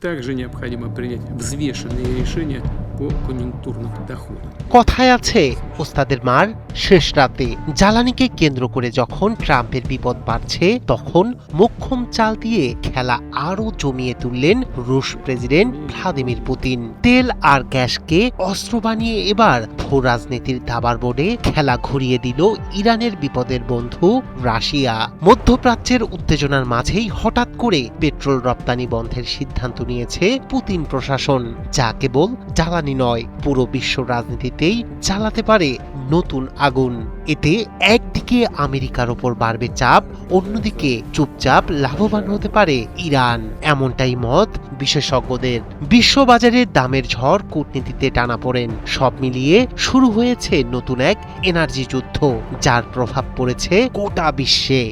Также необходимо принять взвешенные решения по конъюнктурным доходам। কথায় আছে ওস্তাদের মার শেষ রাতে। জ্বালানিকে কেন্দ্র করে যখন ট্রাম্পের বিপদ বাড়ছে, তখন মোক্ষম চাল দিয়ে খেলা আরও জমিয়ে তুললেন রুশ প্রেসিডেন্ট ভ্লাদিমির পুতিন। তেল আর গ্যাসকে অস্ত্র বানিয়ে এবার ভূ রাজনীতির দাবার বোর্ডে খেলা ঘুরিয়ে দিল ইরানের বিপদের বন্ধু রাশিয়া। মধ্যপ্রাচ্যের উত্তেজনার মাঝেই হঠাৎ করে পেট্রোল রপ্তানি বন্ধের সিদ্ধান্ত নিয়েছে পুতিন প্রশাসন, যা কেবল জ্বালানি নয়, পুরো বিশ্ব রাজনীতিতেই জ্বালাতে পারে নতুন আগুন। এতে একদিকে আমেরিকার ওপর বাড়বে চাপ, অন্যদিকে চুপচাপ লাভবান হতে পারে ইরান, এমনটাই মত বিশেষজ্ঞদের। বিশ্ববাজারে দামের ঝড়, কূটনীতিতে টানাপোড়েন, সব মিলিয়ে শুরু হয়েছে নতুন এক এনার্জি যুদ্ধ, যার প্রভাব পড়েছে গোটা বিশ্বে।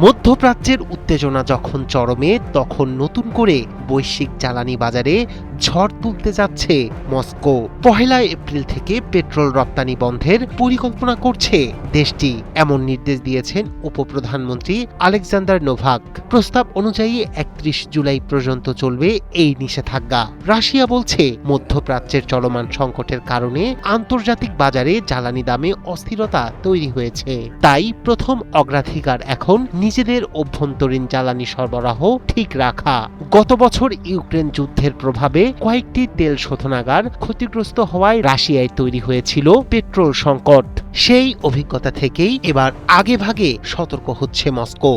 মধ্যপ্রাচ্যের উত্তেজনা যখন চরমে, তখন নতুন করে বৈশ্বিক জ্বালানি বাজারে ঝড় তুলতে যাচ্ছে মস্কো। 1 এপ্রিল থেকে পেট্রোল রপ্তানি বন্ধের পরিকল্পনা করছে দেশটি, এমন নির্দেশ দিয়েছেন উপপ্রধানমন্ত্রী আলেকজান্ডার নোভাক। প্রস্তাব অনুযায়ী 31 জুলাই পর্যন্ত চলবে এই নিষেধাজ্ঞা। রাশিয়া বলছে, মধ্যপ্রাচ্যের চলমান সংকটের কারণে আন্তর্জাতিক বাজারে জ্বালানি দামে অস্থিরতা তৈরি হয়েছে। তাই প্রথম অগ্রাধিকার এখন নিজেদের অভ্যন্তরীণ জ্বালানি সরবরাহ ঠিক রাখা। গত বছর ইউক্রেন যুদ্ধের প্রভাবে কয়েকটি তেল শোধনাগার ক্ষতিগ্রস্ত হওয়ায় রাশিয়ায় তৈরি হয়েছিল পেট্রোল সংকট। সেই অভিজ্ঞতা থেকেই এবার আগেভাগে সতর্ক হচ্ছে মস্কো।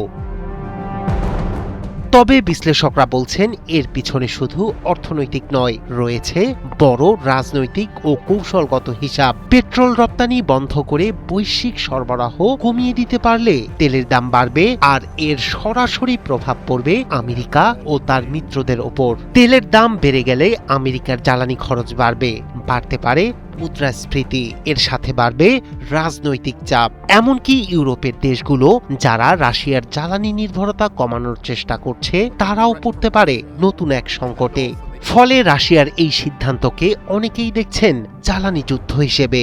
তবে বিশ্লেষকরা বলছেন, এর পিছনে শুধু অর্থনৈতিক নয়, রয়েছে বড় রাজনৈতিক ও কৌশলগত হিসাব। পেট্রোল রপ্তানি বন্ধ করে বৈশ্বিক সরবরাহ কমিয়ে দিতে পারলে তেলের দাম বাড়বে, আর এর সরাসরি প্রভাব পড়বে আমেরিকা ও তার মিত্রদের ওপর। তেলের দাম বেড়ে গেলে আমেরিকার জ্বালানি খরচ বাড়তে পারে মুদ্রাস্ফীতি, এর সাথে বাড়বে রাজনৈতিক চাপ। এমনকি ইউরোপের দেশগুলো যারা রাশিয়ার জ্বালানি নির্ভরতা কমানোর চেষ্টা করছে, তারাও পড়তে পারে নতুন এক সংকটে। ফলে রাশিয়ার এই সিদ্ধান্তকে অনেকেই দেখছেন জ্বালানি যুদ্ধ হিসেবে।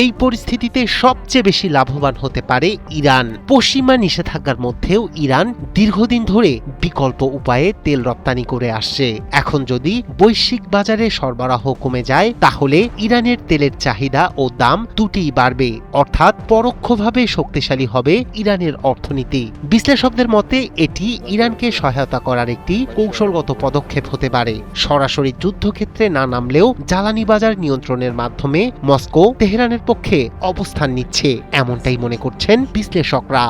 এই পরিস্থিতিতে সবচেয়ে বেশি লাভবান হতে পারে ইরান। পশ্চিমা নিষেধাজ্ঞার মধ্যেও ইরান দীর্ঘদিন ধরে বিকল্প উপায়ে তেল রপ্তানি করে আসছে। এখন যদি বৈশ্বিক বাজারে সরবরাহ কমে যায়, তাহলে ইরানের তেলের চাহিদা ও দাম দুটিই বাড়বে, অর্থাৎ পরোক্ষভাবে শক্তিশালী হবে ইরানের অর্থনীতি। বিশ্লেষকদের মতে এটি ইরানকে সহায়তা করার একটি কৌশলগত পদক্ষেপ হতে পারে। সরাসরি যুদ্ধক্ষেত্রে না নামলেও জ্বালানি বাজার নিয়ন্ত্রণের মাধ্যমে মস্কো তেহরানের পক্ষে অবস্থান নিচ্ছে, এমনটাই মনে করছেন বিশ্লেষকরা।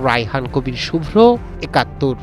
রায়হান কবির শুভ্র, ৭১।